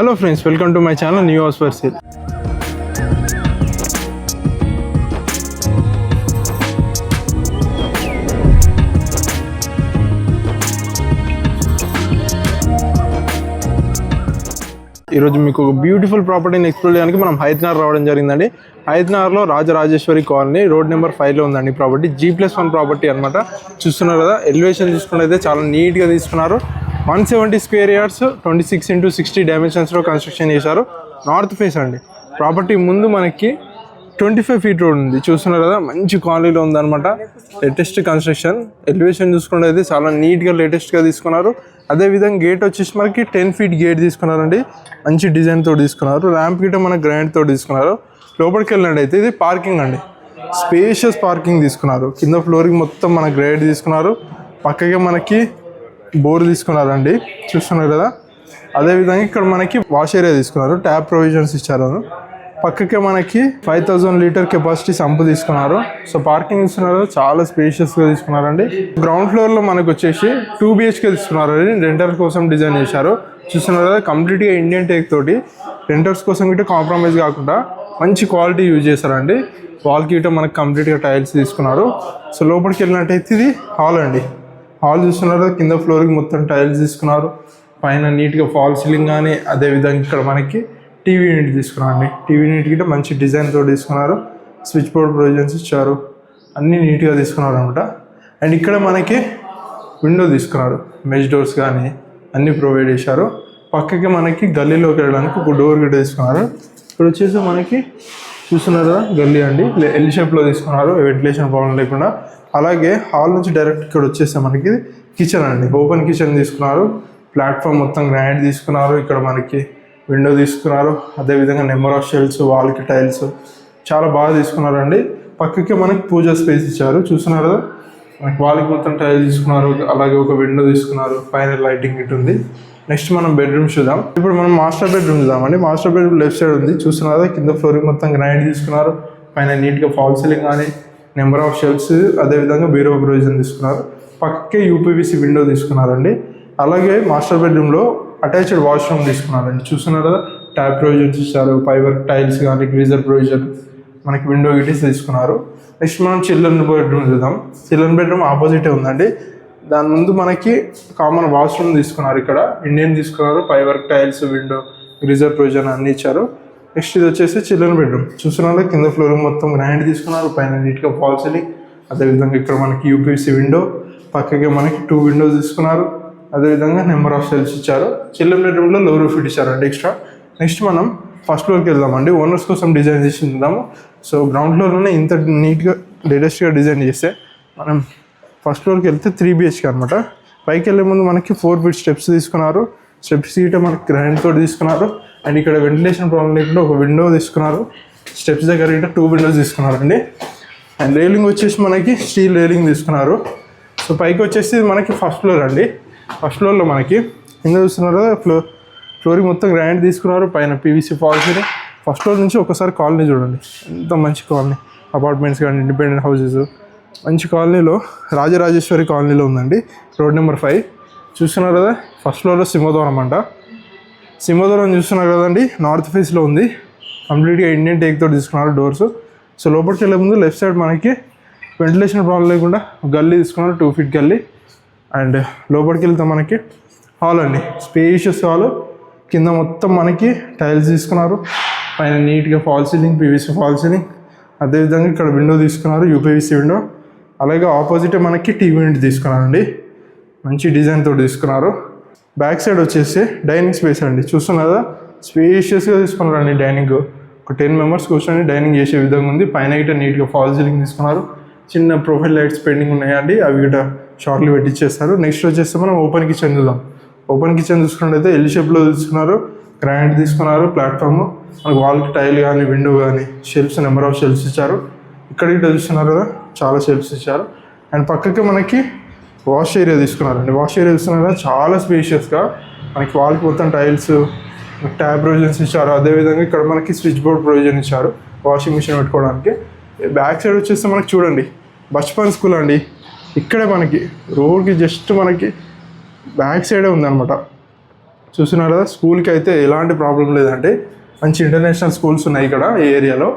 Hello friends, welcome to my channel new house for sale. ఈరోజు మీకు ఒక beautiful ప్రాపర్టీని ఎక్స్ప్లోర్ చేయడానికి మనం హైదరాబాద్ రావడం జరిగిందండి. హైదరాబాద్లో రాజరాజేశ్వరి కాలనీ రోడ్ నెంబర్ 5లో ఉందండి ప్రాపర్టీ. G+1 ప్రాపర్టీ అనమాట. చూస్తున్నారు కదా, ఎలివేషన్ చూసుకున్నైతే చాలా నీట్గా తీసుకున్నారు. 170 స్క్వేర్ యార్డ్స్ 26x60 డైమెన్షన్స్లో కన్స్ట్రక్షన్ చేశారు. నార్త్ ఫేస్ అండి. ప్రాపర్టీ ముందు మనకి 25 ఫీట్ రోడ్ ఉంది. చూస్తున్నారు కదా, మంచి క్వాలిటీలో ఉందన్నమాట. Latest construction. ఎలివేషన్ చూసుకున్నది చాలా నీట్గా లేటెస్ట్గా తీసుకున్నారు. అదేవిధంగా గేట్ వచ్చేసి మనకి 10 ఫీట్ గేట్ తీసుకున్నారండి. మంచి డిజైన్తో తీసుకున్నారు. ర్యాంప్ గిట్ట మన గ్రాండ్తో తీసుకున్నారు. లోపలికి వెళ్ళినట్టయితే ఇది పార్కింగ్ అండి. స్పేషియస్ పార్కింగ్ తీసుకున్నారు. కింద ఫ్లోరింగ్ మొత్తం మన గ్రేడ్ తీసుకున్నారు. పక్కగా మనకి బోర్ తీసుకున్నారండి. చూస్తున్నారు కదా. అదేవిధంగా ఇక్కడ మనకి వాష్ ఏరియా తీసుకున్నారు. ట్యాప్ ప్రొవిజన్స్ ఇచ్చారు. పక్కకే మనకి 5000 లీటర్ కెపాసిటీ సంపు తీసుకున్నారు. సో పార్కింగ్ ఇస్తున్నారు, చాలా స్పేషియస్గా తీసుకున్నారండి. గ్రౌండ్ ఫ్లోర్లో మనకు వచ్చేసి 2 BHK తీసుకున్నారండి. రెంటర్స్ కోసం డిజైన్ చేశారు. చూస్తున్నారు కదా, కంప్లీట్గా ఇండియన్ టేక్ తోటి రెంటర్స్ కోసం గిట్ట కాంప్రమైజ్ కాకుండా మంచి క్వాలిటీ యూజ్ చేశారండి. వాల్కి గిట్ట మనకు కంప్లీట్గా టైల్స్ తీసుకున్నారు. సో లోపలికి వెళ్ళినట్టయితే ఇది హాల్ అండి. హాల్ చూస్తున్నారు, కింద ఫ్లోర్కి మొత్తం టైల్స్ తీసుకున్నారు. పైన నీట్గా ఫాల్ సీలింగ్ కానీ, అదేవిధంగా ఇక్కడ మనకి టీవీ యూనిట్ తీసుకున్నారండి. టీవీ యూనిట్ గిట్ట మంచి డిజైన్తో తీసుకున్నారు. స్విచ్ బోర్డ్ ప్రొవిజన్స్ ఇచ్చారు. అన్నీ నీట్గా తీసుకున్నారు అనమాట. అండ్ ఇక్కడ మనకి విండో తీసుకున్నారు. మెష్ డోర్స్ కానీ అన్నీ ప్రొవైడ్ చేశారు. పక్కకి మనకి గల్లీలోకి వెళ్ళడానికి ఒక డోర్ గిట్ట తీసుకున్నారు. ఇక్కడ వచ్చేసి మనకి చూస్తున్నారు కదా, గల్లీ అండి. ఎల్ షేప్లో తీసుకున్నారు, వెంటిలేషన్ ప్రాబ్లం లేకుండా. అలాగే హాల్ నుంచి డైరెక్ట్ ఇక్కడ వచ్చేస్తే మనకి కిచెన్ అండి. ఓపెన్ కిచెన్ తీసుకున్నారు. ప్లాట్ఫామ్ మొత్తం గ్రాండ్ తీసుకున్నారు. ఇక్కడ మనకి విండో తీసుకున్నారు. అదేవిధంగా నెంబర్ ఆఫ్ షెల్ఫ్స్, వాల్కి టైల్స్ చాలా బాగా తీసుకున్నారండి. పక్కకి మనకి పూజా స్పేస్ ఇచ్చారు. చూస్తున్నారు కదా, మనకి వాల్కి మొత్తం టైల్స్ తీసుకున్నారు. అలాగే ఒక విండో తీసుకున్నారు. పైన లైటింగ్ ఇటు ఉంది. నెక్స్ట్ మనం బెడ్రూమ్ చూద్దాం. ఇప్పుడు మనం మాస్టర్ బెడ్రూమ్ చూద్దామండి. మాస్టర్ బెడ్రూమ్ లెఫ్ట్ సైడ్ ఉంది. చూస్తున్నారు కదా, కింద ఫ్లోరింగ్ మొత్తం గ్రాండ్ తీసుకున్నారు. పైన నీట్గా ఫాల్ సీలింగ్ కానీ, నెంబర్ ఆఫ్ షెల్ఫ్స్, అదేవిధంగా బీరో ప్రొవిజన్ తీసుకున్నారు. పక్కకే UPVC విండో తీసుకున్నారండి. అలాగే మాస్టర్ బెడ్రూమ్లో అటాచ్డ్ వాష్రూమ్ తీసుకున్నారండి. చూస్తున్నారు కదా, ట్యాప్ ప్రొవిజన్స్ ఇచ్చారు. ఫైబర్ టైల్స్ కానీ, గ్రీజర్ ప్రొవిజన్, మనకి విండో గిటీస్ తీసుకున్నారు. నెక్స్ట్ మనం చిల్డ్రన్ బెడ్రూమ్ చూద్దాం. చిల్డ్రన్ బెడ్రూమ్ ఆపోజిటే ఉందండి. దాని ముందు మనకి కామన్ వాష్రూమ్ తీసుకున్నారు. ఇక్కడ ఇండియన్ తీసుకున్నారు. Fibre tiles, window, greaser provision అన్నీ ఇచ్చారు. నెక్స్ట్ ఇది వచ్చేసి చిల్డ్రన్ బెడ్రూమ్. చూస్తున్నారు, కింద ఫ్లోరింగ్ మొత్తం గ్రాండ్ తీసుకున్నారు. పైన నీట్గా ఫాల్ సీలింగ్, అదేవిధంగా ఇక్కడ మనకి UPVC విండో, పక్కకి మనకి 2 విండోస్ తీసుకున్నారు. అదేవిధంగా నెంబర్ ఆఫ్ సెల్స్ ఇచ్చారు. చిల్డ్రన్ బెడ్రూమ్లో లో రూఫ్ ఇచ్చారండి ఎక్స్ట్రా. నెక్స్ట్ మనం ఫస్ట్ ఫ్లోర్కి వెళ్దామండి. ఓనర్స్ కోసం డిజైన్ చేసి ఉందాము. సో గ్రౌండ్ ఫ్లోర్లోనే ఇంత నీట్గా లేటెస్ట్గా డిజైన్ చేస్తే మనం ఫస్ట్ ఫ్లోర్కి వెళ్తే 3 BHK అనమాట. పైకి వెళ్ళే ముందు మనకి 4 ఫీట్ స్టెప్స్ తీసుకున్నారు. స్టెప్స్ గిట్ట మనకి గ్రాండ్ తోటి తీసుకున్నారు. అండ్ ఇక్కడ వెంటిలేషన్ ప్రాబ్లం లేకుండా ఒక విండో తీసుకున్నారు. స్టెప్స్ దగ్గర గిట్ట 2 విండోస్ తీసుకున్నారండి. అండ్ రైలింగ్ వచ్చేసి మనకి స్టీల్ రైలింగ్ తీసుకున్నారు. సో పైకి వచ్చేసి మనకి ఫస్ట్ ఫ్లోర్ అండి. ఫస్ట్ ఫ్లోర్లో మనకి కింద చూస్తున్నారు కదా, ఫ్లోరింగ్ మొత్తం గ్రాండ్ తీసుకున్నారు. పైన PVC ఫాల్స్. ఫస్ట్ ఫ్లోర్ నుంచి ఒకసారి కాలనీ చూడండి, ఎంత మంచి కాలనీ. అపార్ట్మెంట్స్ కానీ, ఇండిపెండెంట్ హౌసెస్, మంచి కాలనీలో రాజరాజేశ్వరి కాలనీలో ఉందండి. రోడ్ నెంబర్ 5 చూస్తున్నారు కదా. ఫస్ట్ ఫ్లోర్లో సింహద్వారం అంట. సింహద్వారం చూస్తున్నారు కదండి, నార్త్ ఫేస్లో ఉంది. కంప్లీట్గా ఇండియన్ టేక్తో తీసుకున్నారు డోర్స్. సో లోపలికి వెళ్ళే ముందు లెఫ్ట్ సైడ్ మనకి వెంటిలేషన్ ప్రాబ్లం లేకుండా గల్లీ తీసుకున్నారు. 2 ఫీట్ గల్లీ. అండ్ లోపలికి వెళ్తే మనకి హాల్ అండి. Spacious hall. కింద మొత్తం మనకి టైల్స్ తీసుకున్నారు. పైన నీట్గా fall ceiling, PVC fall ceiling. అదేవిధంగా ఇక్కడ విండో తీసుకున్నారు, UPVC విండో. అలాగే ఆపోజిటే మనకి టీవీ యూనిట్ తీసుకున్నారండి. మంచి డిజైన్తో తీసుకున్నారు. బ్యాక్ సైడ్ వచ్చేసి డైనింగ్ స్పేస్ అండి. చూస్తున్నారు కదా, స్పేషియస్గా తీసుకున్నారండి. డైనింగ్ ఒక 10 మెంబర్స్ కూర్చొని డైనింగ్ చేసే విధంగా ఉంది. పైన గిట్ట నీట్గా ఫాల్ సీలింగ్ తీసుకున్నారు. చిన్న ప్రొఫైల్ లైట్స్ పెండింగ్ ఉన్నాయండి, అవి గిట్ట షార్ట్లు పెట్టించేస్తారు. నెక్స్ట్ వచ్చేస్తే మనం ఓపెన్ కిచెన్ చూద్దాం. ఓపెన్ కిచెన్ చూసుకున్నట్టయితే ఎల్ షేప్లో తీసుకున్నారు. గ్రాండ్ తీసుకున్నారు. ప్లాట్ఫామ్, మనకు వాల్కి టైల్ కానీ, విండో కానీ, షెల్ఫ్స్, నెంబర్ ఆఫ్ షెల్ఫ్స్ ఇచ్చారు. ఇక్కడ గిట్ట చూస్తున్నారు కదా, చాలా షెల్ఫ్స్ ఇచ్చారు. అండ్ పక్కకి మనకి వాష్ ఏరియా తీసుకున్నారండి. వాష్ ఏరియా చూస్తున్నారు కదా, చాలా స్పేషియస్గా. మనకి వాల్కి మొత్తం టైల్స్, ట్యాప్ ప్రొవిజన్స్ ఇచ్చారు. అదేవిధంగా ఇక్కడ మనకి స్విచ్ బోర్డ్ ప్రొవిజన్ ఇచ్చారు, వాషింగ్ మిషన్ పెట్టుకోవడానికి. బ్యాక్ సైడ్ వచ్చేస్తే మనకి చూడండి, బచ్పన్ స్కూల్ అండి. ఇక్కడే మనకి రోడ్కి జస్ట్ మనకి బ్యాక్ సైడే ఉందన్నమాట. చూస్తున్నారు కదా, స్కూల్కి అయితే ఎలాంటి ప్రాబ్లం లేదండి. మంచి ఇంటర్నేషనల్ స్కూల్స్ ఉన్నాయి ఇక్కడ ఈ ఏరియాలో.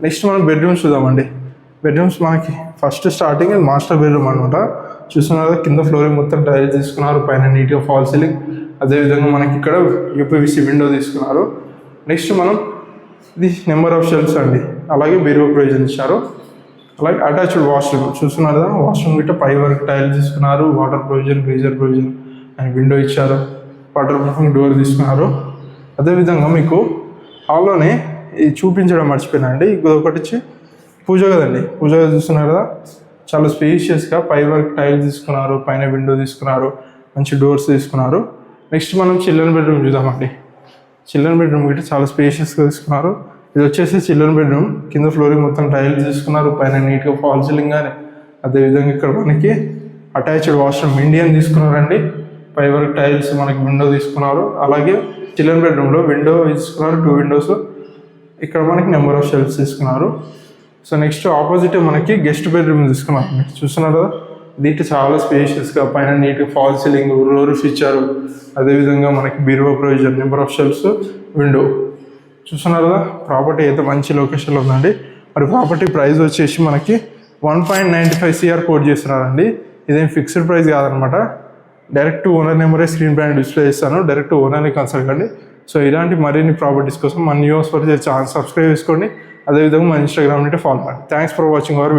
నెక్స్ట్ మనం బెడ్రూమ్స్ చూద్దామండి. బెడ్రూమ్స్ మనకి ఫస్ట్ స్టార్టింగ్ మాస్టర్ బెడ్రూమ్ అనమాట. చూస్తున్నారు కదా, కింద ఫ్లోరింగ్ మొత్తం టైల్స్ తీసుకున్నారు, పైన నీట్గా ఫాల్ సీలింగ్. అదేవిధంగా మనకి ఇక్కడ యూపీవీసీ విండో తీసుకున్నారు. నెక్స్ట్ మనం ఇది నెంబర్ ఆఫ్ షెల్ఫ్స్ అండి, అలాగే బీరువా ప్రొవిజన్ ఇచ్చారు. అలాగే అటాచ్డ్ వాష్రూమ్ చూస్తున్నారు కదా, వాష్రూమ్ గిట్ట పై వరకు టైల్స్ తీసుకున్నారు, water provision, geyser provision and window ఇచ్చారు, వాటర్ ప్రూఫింగ్ డోర్ తీసుకున్నారు. అదేవిధంగా మీకు హాల్లోనే ఇది చూపించడం మర్చిపోయినా అండి, ఒకటి వచ్చి పూజ కదండి. పూజ గది చూస్తున్నారు కదా, చాలా స్పేషియస్గా పై వరకు టైల్స్ తీసుకున్నారు, పైన విండో తీసుకున్నారు, మంచి డోర్స్ తీసుకున్నారు. నెక్స్ట్ మనం చిల్డ్రన్ బెడ్రూమ్ చూద్దామండి. చిల్డ్రన్ బెడ్రూమ్ గిట్ట చాలా స్పేషియస్గా తీసుకున్నారు. ఇది వచ్చేసి చిల్డ్రన్ బెడ్రూమ్, కింద ఫ్లోరింగ్ మొత్తం టైల్స్ తీసుకున్నారు, పైన నీట్గా ఫాల్ సీలింగ్ కానీ. అదేవిధంగా ఇక్కడ మనకి అటాచ్డ్ వాష్రూమ్ ఇండియన్ తీసుకున్నారండి, పై వరకు టైల్స్, మనకి విండో తీసుకున్నారు. అలాగే చిల్డ్రన్ బెడ్రూమ్లో విండో తీసుకున్నారు, 2 విండోస్. ఇక్కడ మనకి నెంబర్ ఆఫ్ షెల్ఫ్స్ తీసుకున్నారు. సో నెక్స్ట్ ఆపోజిట్ మనకి గెస్ట్ బెడ్రూమ్ తీసుకున్నారు. చూస్తున్నారు కదా, దీంట్లో చాలా స్పేషియస్గా పైన నీట్గా ఫాల్ సీలింగ్, రూఫ్ ఇచ్చారు. అదేవిధంగా మనకి బీరువా provision, number of shelves, window. చూస్తున్నారు కదా, ప్రాపర్టీ అయితే మంచి లొకేషన్లో ఉందండి. మరి ప్రాపర్టీ ప్రైస్ వచ్చేసి మనకి 1.95 CR కోట్ చేస్తున్నారండి. ఇదేం ఫిక్స్డ్ ప్రైస్ కాదనమాట. డైరెక్ట్ ఓనర్ నెంబరే స్క్రీన్ పైన డిస్ప్లే చేస్తాను, డైరెక్ట్ ఓనర్ని కన్సల్ట్ కండి. సో ఇలాంటి మరిన్ని ప్రాపర్టీస్ కోసం మన న్యూస్ ఫర్ ఛానల్ సబ్స్క్రైబ్ చేసుకోండి. అదేవిధంగా మన ఇన్స్టాగ్రామ్ ఫాలో అవ్వండి. Thanks for watching our video.